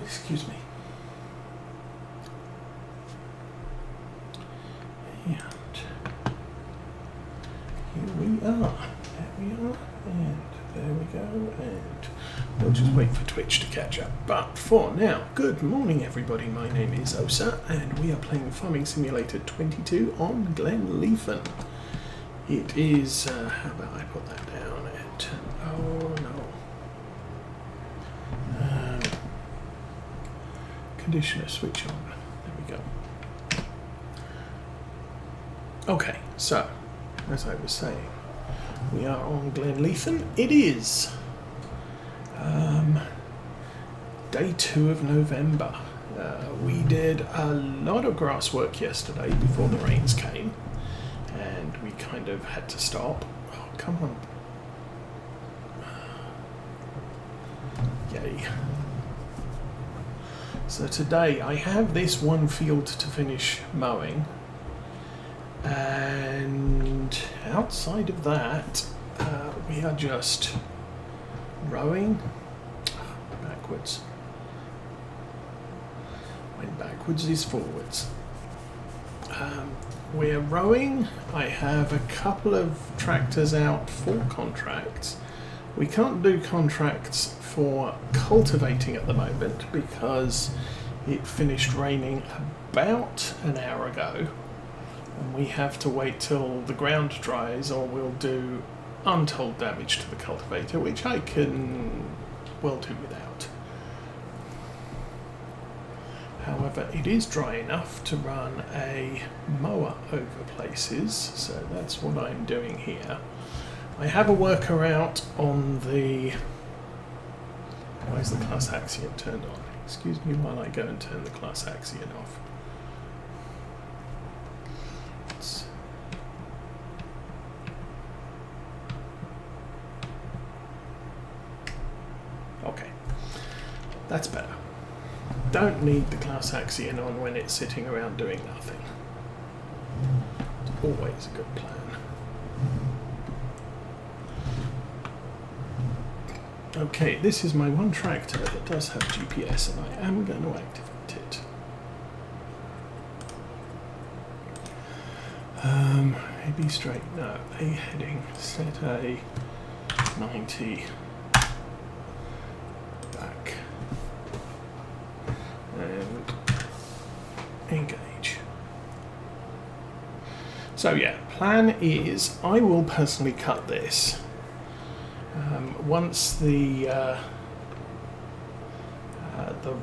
Excuse me. And here we are. There we are. And there we go. And we'll just wait for Twitch to catch up. But for now, good morning everybody. My name is Osa and we are playing Farming Simulator 22 on Glenleathann. It is, how about I put that down at, oh no. Conditioner switch on. There we go. Okay, so as I was saying, we are on Glenleathann. It is day 2 of November. We did a lot of grass work yesterday before the rains came, and we kind of had to stop. Oh, come on. Yay. So today I have this one field to finish mowing, and outside of that we are just rowing backwards. When backwards is forwards. We're rowing. I have a couple of tractors out for contracts. We can't do contracts for cultivating at the moment because it finished raining about an hour ago and we have to wait till the ground dries or we'll do untold damage to the cultivator, which I can well do without. However, it is dry enough to run a mower over places, so that's what I'm doing here. I have a worker out on the... Why is the class Axion turned on? Excuse me while I go and turn the class Axion off. Okay, that's better. Don't need the class Axion on when it's sitting around doing nothing. It's always a good plan. Okay, this is my one tractor that does have GPS and I am going to activate it. A B straight, no, A heading, set A, 90, back, and engage. So yeah, plan is I will personally cut this. Once the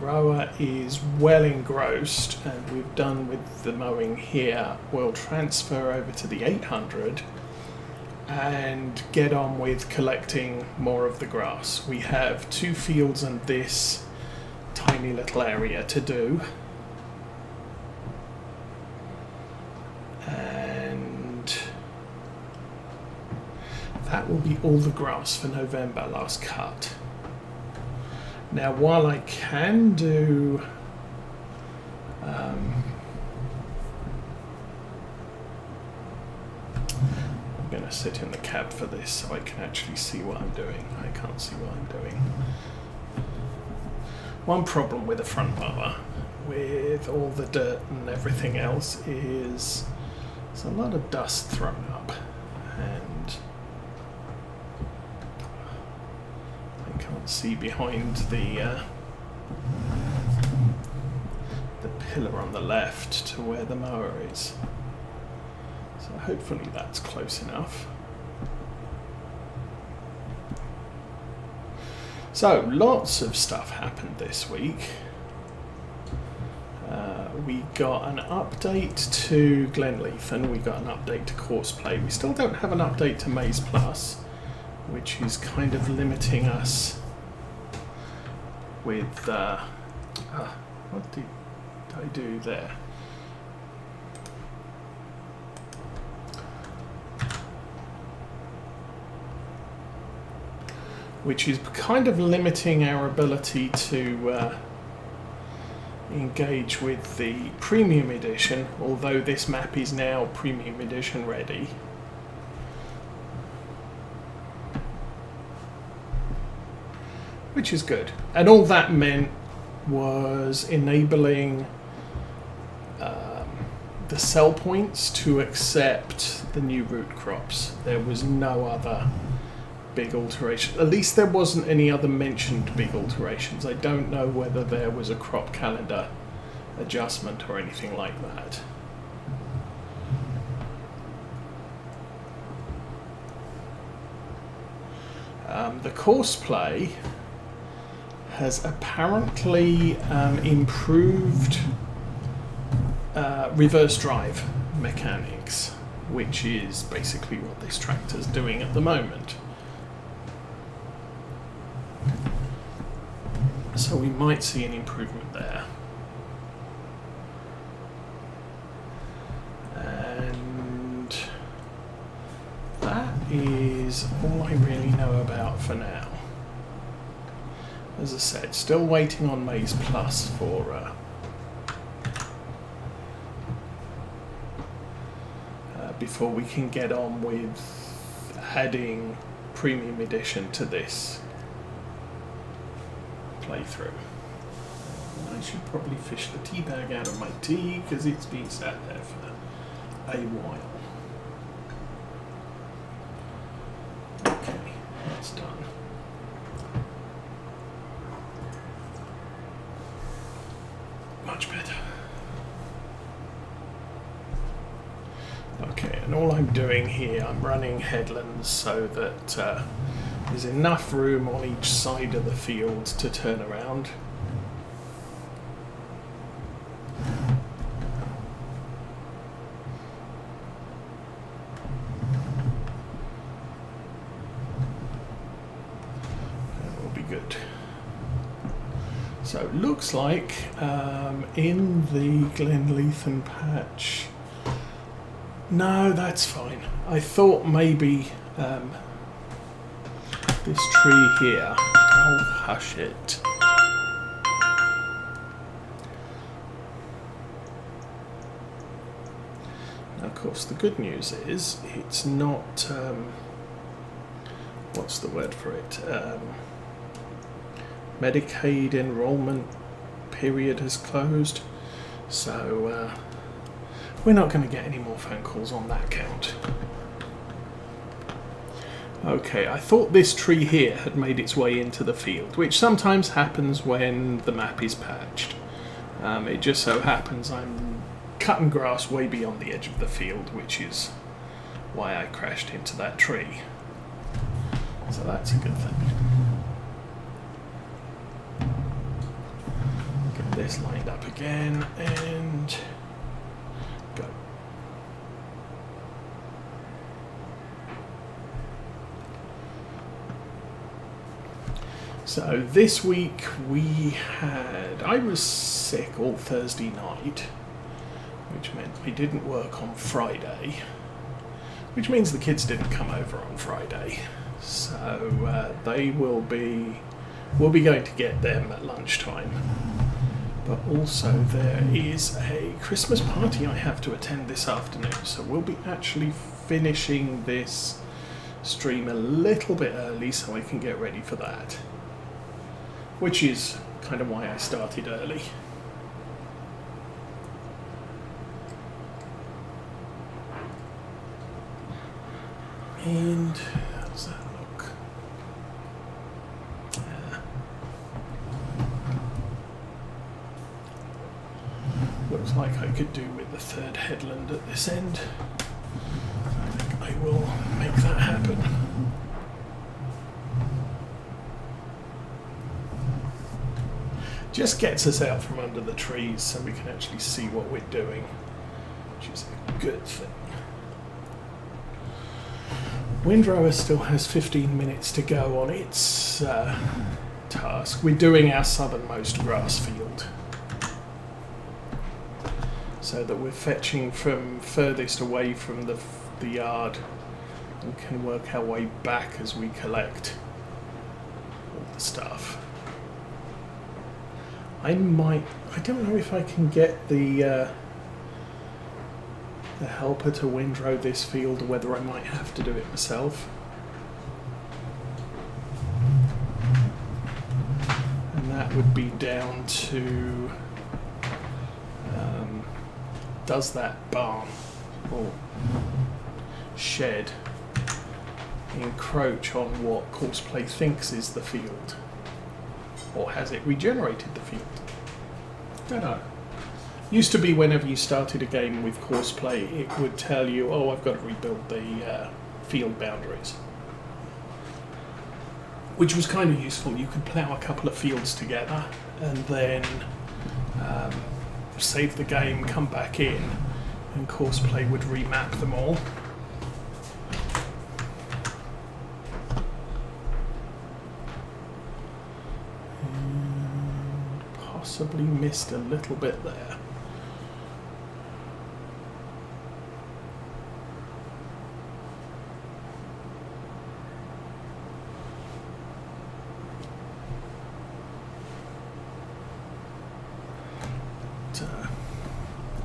rower is well engrossed and we've done with the mowing here, we'll transfer over to the 800 and get on with collecting more of the grass. We have 2 fields and this tiny little area to do. That will be all the grass for November, last cut. Now, while I can do I'm going to sit in the cab for this so I can actually see what I'm doing. I can't see what I'm doing. One problem with a front mower, with all the dirt and everything else, is there's a lot of dust thrown up, and can't see behind the pillar on the left to where the mower is. So hopefully that's close enough. So lots of stuff happened this week. We got an update to Glenleathann, we got an update to Courseplay. We still don't have an update to Maize Plus, which is kind of limiting us with what did I do there? Which is kind of limiting our ability to engage with the premium edition, although this map is now premium edition ready. Which is good. And all that meant was enabling the sell points to accept the new root crops. There was no other big alteration. At least there wasn't any other mentioned big alterations. I don't know whether there was a crop calendar adjustment or anything like that. The courseplay has apparently improved reverse drive mechanics, which is basically what this tractor's doing at the moment. So we might see an improvement there. And that is all I really know about for now. As I said, still waiting on Maize Plus for before we can get on with adding Premium Edition to this playthrough. I should probably fish the tea bag out of my tea because it's been sat there for a while. Okay, that's done. Much better. Okay, and all I'm doing here, I'm running headlands so that there's enough room on each side of the field to turn around. That will be good. So it looks like in the Glenleathann patch. No, that's fine. I thought maybe this tree here. Oh, hush it. Now, of course, the good news is it's not. What's the word for it? Medicaid enrollment period has closed, so we're not going to get any more phone calls on that count. Okay, I thought this tree here had made its way into the field, which sometimes happens when the map is patched. It just so happens I'm cutting grass way beyond the edge of the field, which is why I crashed into that tree. So that's a good thing. Get this lined up again and go. So this week I was sick all Thursday night, which meant I didn't work on Friday, which means the kids didn't come over on Friday. So we'll be going to get them at lunchtime. But also there is a Christmas party I have to attend this afternoon, so we'll be actually finishing this stream a little bit early so I can get ready for that. Which is kind of why I started early. And how does that look? Looks like I could do with the third headland at this end. I think I will make that happen. Just gets us out from under the trees so we can actually see what we're doing, which is a good thing. Windrower still has 15 minutes to go on its task. We're doing our southernmost grass field, so that we're fetching from furthest away from the yard and can work our way back as we collect all the stuff. I don't know if I can get the helper to windrow this field, or whether I might have to do it myself. And that would be down to does that barn or shed encroach on what Courseplay thinks is the field, or has it regenerated the field? I don't know. Used to be whenever you started a game with Courseplay, it would tell you, oh, I've got to rebuild the field boundaries, which was kind of useful. You could plough a couple of fields together and then save the game, come back in, and Courseplay would remap them all. And possibly missed a little bit there.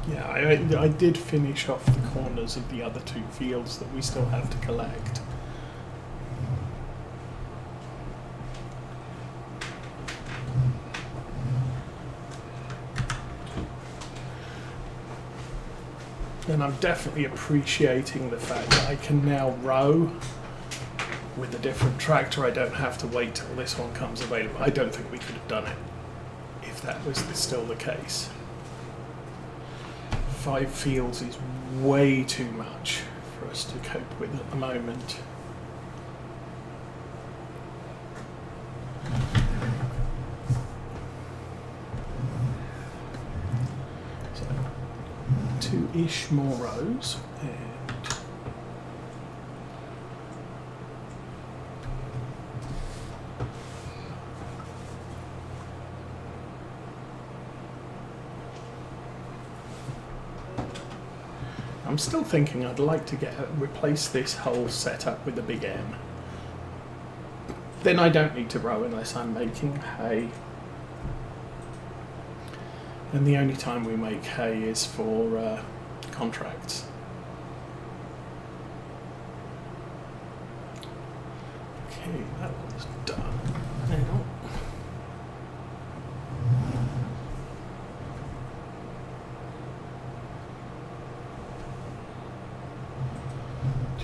Yeah, I did finish off the corners of the other two fields that we still have to collect. And I'm definitely appreciating the fact that I can now row with a different tractor. I don't have to wait till this one comes available. I don't think we could have done it if that was still the case. 5 fields is way too much for us to cope with at the moment. So 2-ish more rows, and I'm still thinking I'd like to replace this whole setup with a big M. Then I don't need to row unless I'm making hay. And the only time we make hay is for contracts. Okay, that one's done now.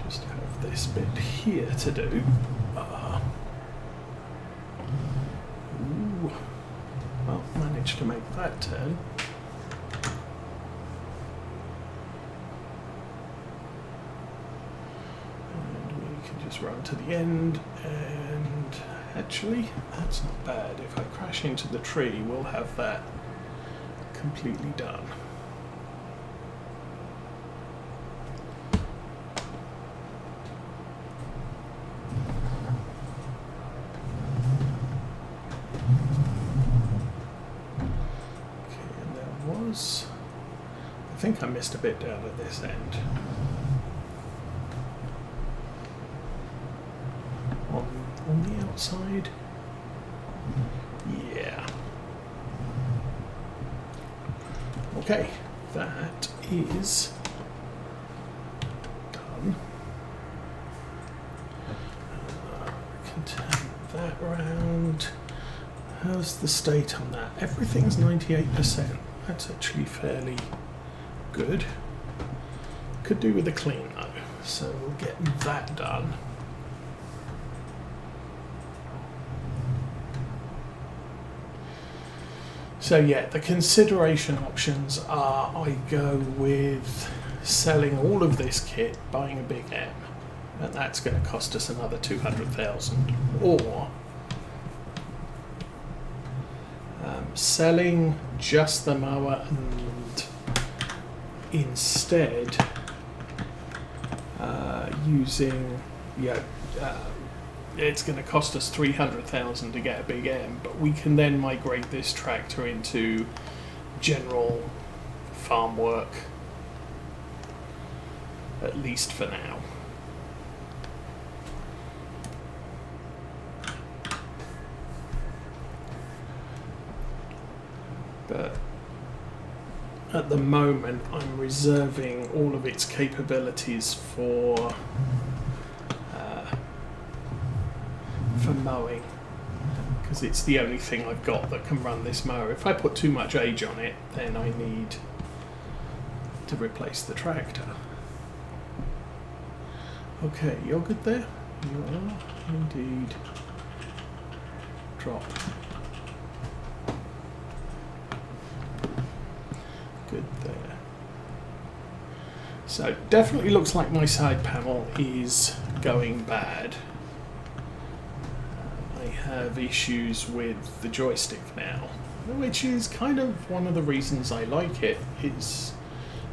Just have this bit here to do. Ooh. Well, managed to make that turn. And we can just run to the end, and actually, that's not bad. If I crash into the tree, we'll have that completely done. I think I missed a bit down at this end. On the outside? Yeah. Okay, that is done. Can turn that round. How's the state on that? Everything's 98%. That's actually fairly good. Could do with a clean though, so we'll get that done. So yeah, the consideration options are I go with selling all of this kit, buying a big M, and that's going to cost us another 200,000, or selling just the mower and instead using, it's going to cost us 300,000 to get a big M, but we can then migrate this tractor into general farm work, at least for now. But at the moment I'm reserving all of its capabilities for mowing, because it's the only thing I've got that can run this mower. If I put too much age on it, then I need to replace the tractor. Okay, you're good there? You are indeed. Drop. Good there. So definitely looks like my side panel is going bad. I have issues with the joystick now, which is kind of one of the reasons I like it, is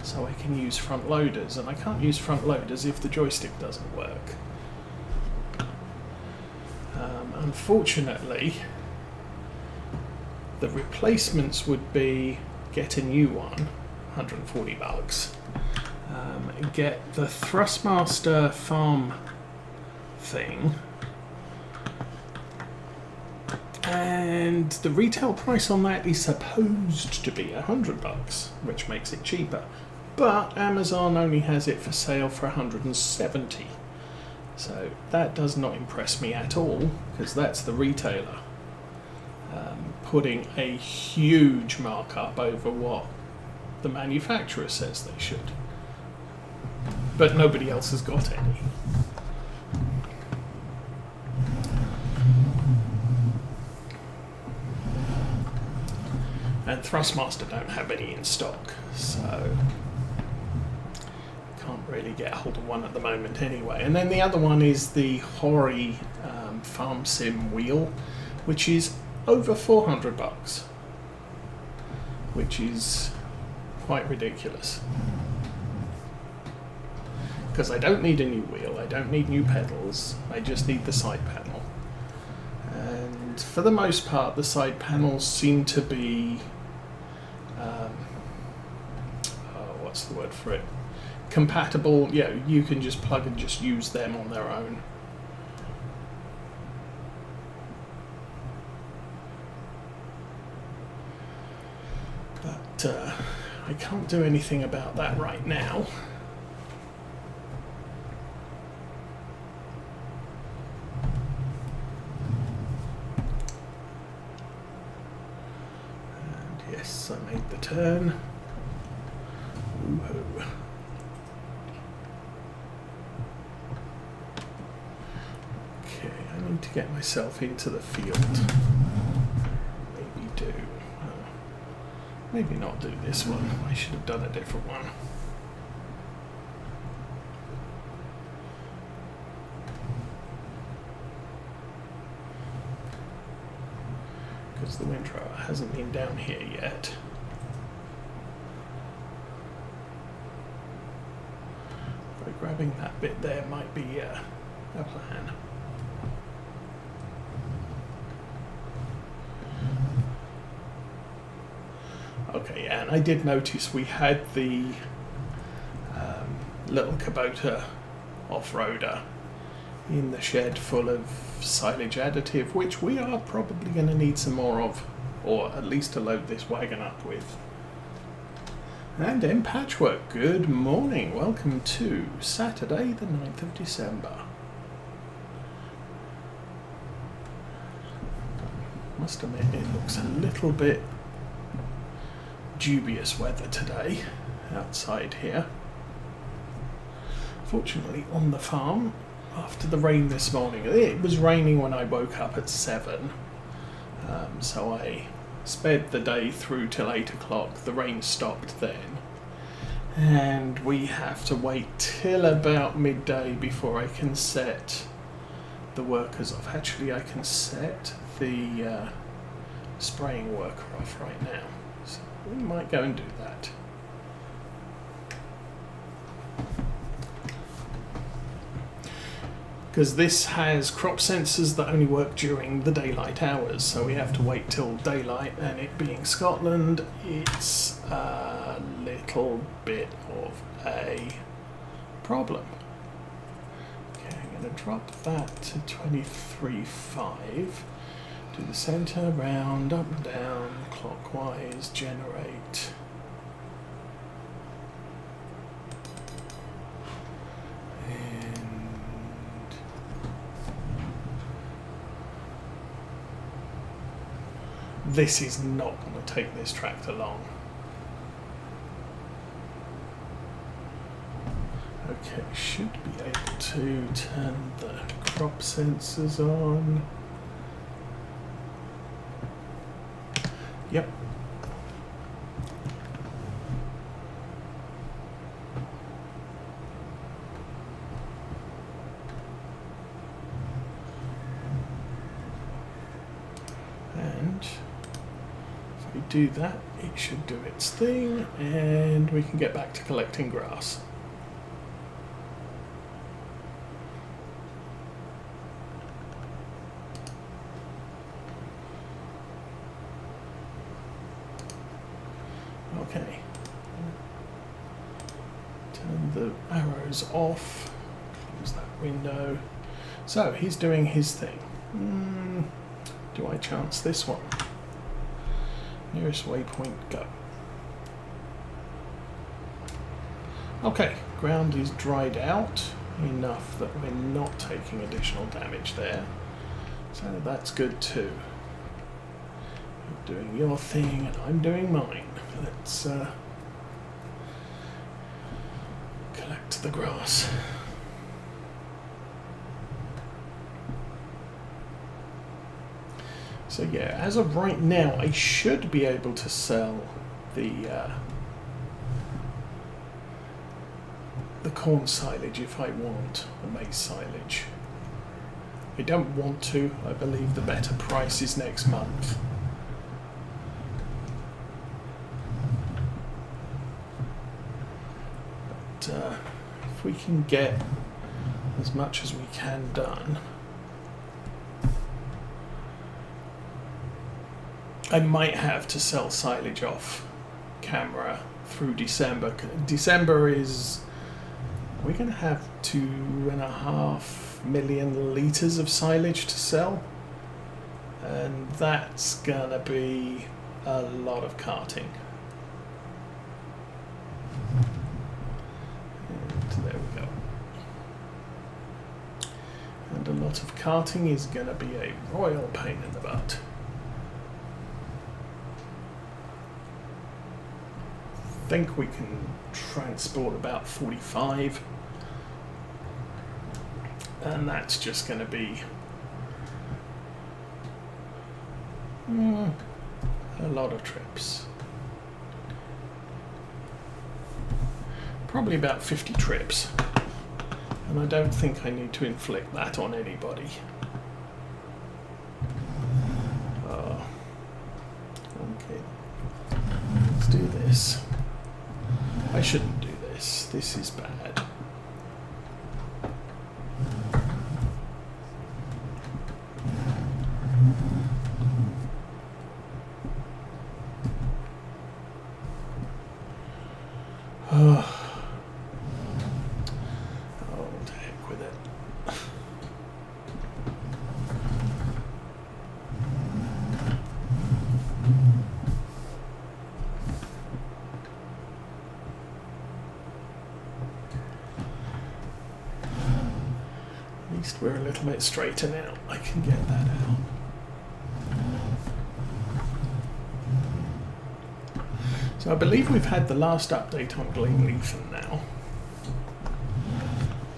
so I can use front loaders, and I can't use front loaders if the joystick doesn't work. Unfortunately, the replacements would be get a new one, 140 bucks, get the Thrustmaster farm thing, and the retail price on that is supposed to be 100 bucks, which makes it cheaper, but Amazon only has it for sale for 170. So that does not impress me at all, because that's the retailer putting a huge markup over what the manufacturer says they should. But nobody else has got any. And Thrustmaster don't have any in stock, so can't really get hold of one at the moment anyway. And then the other one is the Hori Farm Sim wheel, which is over 400 bucks, which is quite ridiculous. Because I don't need a new wheel, I don't need new pedals, I just need the side panel. And for the most part, the side panels seem to be, what's the word for it? Compatible. Yeah, you can just plug and just use them on their own. But I can't do anything about that right now. And yes, I made the turn. Woohoo. To get myself into the field. Maybe do. Maybe not do this one. I should have done a different one. Because the windrower hasn't been down here yet. By grabbing that bit there might be a plan. Okay, yeah, and I did notice we had the little Kubota off-roader in the shed full of silage additive, which we are probably going to need some more of, or at least to load this wagon up with. And M Patchwork, good morning. Welcome to Saturday the 9th of December. Must admit it looks a little bit dubious weather today outside here. Fortunately on the farm, after the rain this morning, it was raining when I woke up at 7, so I sped the day through till 8 o'clock. The rain stopped then, and we have to wait till about midday before I can set the workers off. Actually, I can set the spraying worker off right now. So we might go and do that. Because this has crop sensors that only work during the daylight hours, so we have to wait till daylight, and it being Scotland, it's a little bit of a problem. Okay, I'm going to drop that to 23.5. To the centre, round, up and down, clockwise, generate. And this is not going to take this tractor long. Okay, should be able to turn the crop sensors on. Yep. And if we do that, it should do its thing, and we can get back to collecting grass. Okay. Turn the arrows off. Close that window. So he's doing his thing. Do I chance this one? Nearest waypoint, go. Okay, ground is dried out enough that we're not taking additional damage there. So that's good too. You're doing your thing and I'm doing mine. Let's collect the grass. So yeah, as of right now, I should be able to sell the corn silage if I want, the maize silage. I don't want to. I believe the better price is next month. But if we can get as much as we can done, I might have to sell silage off camera through December. December is, we're going to have 2.5 million litres of silage to sell, and that's going to be a lot of carting. And there we go. And a lot of carting is going to be a royal pain in the butt. I think we can transport about 45, and that's just going to be a lot of trips. Probably about 50 trips, and I don't think I need to inflict that on anybody. Okay, let's do this. I shouldn't do this. This is bad. Oh, to heck with it. At least we're a little bit straighter now. I can get that out. So I believe we've had the last update on Glenleathann now.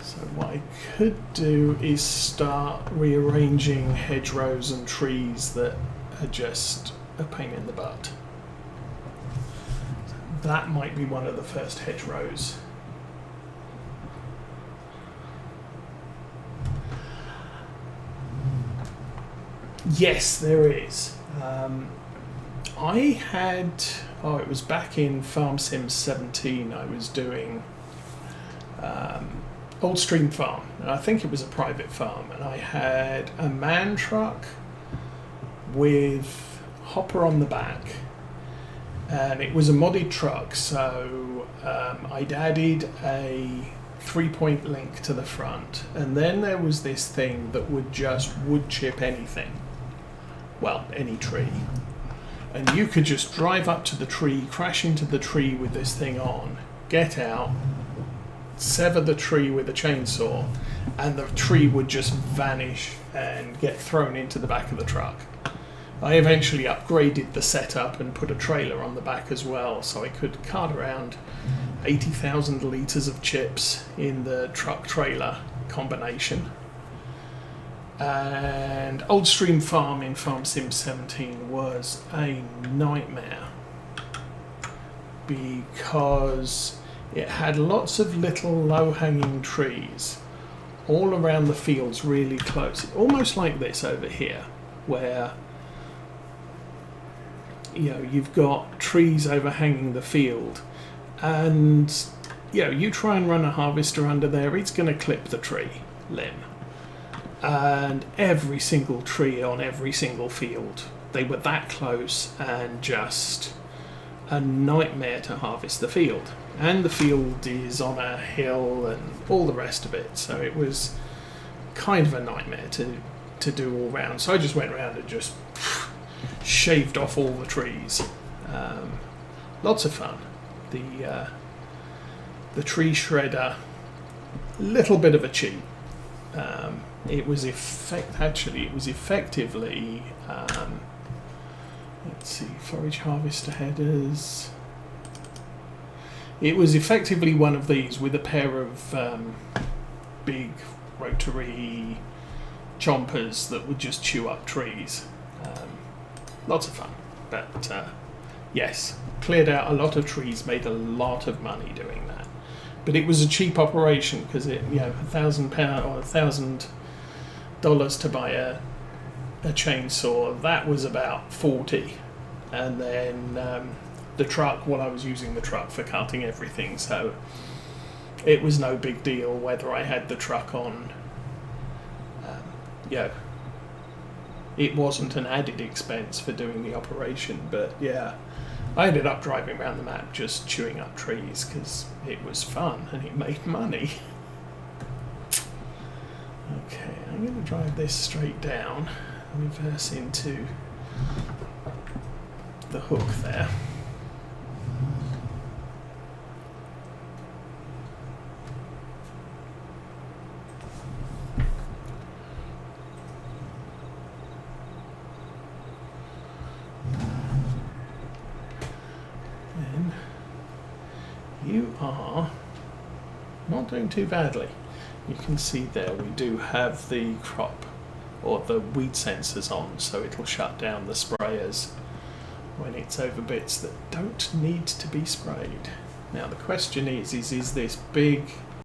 So what I could do is start rearranging hedgerows and trees that are just a pain in the butt. That might be one of the first hedgerows. Yes, there is. I had, it was back in Farm Sim 17, I was doing Old Stream Farm, and I think it was a private farm, and I had a man truck with hopper on the back, and it was a modded truck, so I'd added a 3-point link to the front, and then there was this thing that would just wood chip anything. Well, any tree. And you could just drive up to the tree, crash into the tree with this thing on, get out, sever the tree with a chainsaw, and the tree would just vanish and get thrown into the back of the truck. I eventually upgraded the setup and put a trailer on the back as well, so I could cart around 80,000 litres of chips in the truck trailer combination. And Old Stream Farm in Farm Sim 17 was a nightmare because it had lots of little low-hanging trees all around the fields really close, almost like this over here, where you've got trees overhanging the field, and you try and run a harvester under there, it's going to clip the tree limb. And every single tree on every single field, they were that close and just a nightmare to harvest the field. And the field is on a hill and all the rest of it, so it was kind of a nightmare to do all round. So I just went around and just shaved off all the trees. Lots of fun. The tree shredder, little bit of a cheat. It was effectively let's see, forage harvester headers. It was effectively one of these with a pair of big rotary chompers that would just chew up trees. Lots of fun, but yes, cleared out a lot of trees, made a lot of money doing that. But it was a cheap operation because it, £1,000 or $1,000 to buy a chainsaw. That was about 40, and then the truck. Well, I was using the truck for cutting everything, so it was no big deal whether I had the truck on. It wasn't an added expense for doing the operation, but yeah, I ended up driving around the map just chewing up trees because it was fun and it made money. Okay, I'm going to drive this straight down, reverse into the hook there. You are not doing too badly. You can see there we do have the crop or the weed sensors on, so it'll shut down the sprayers when it's over bits that don't need to be sprayed. Now the question is this big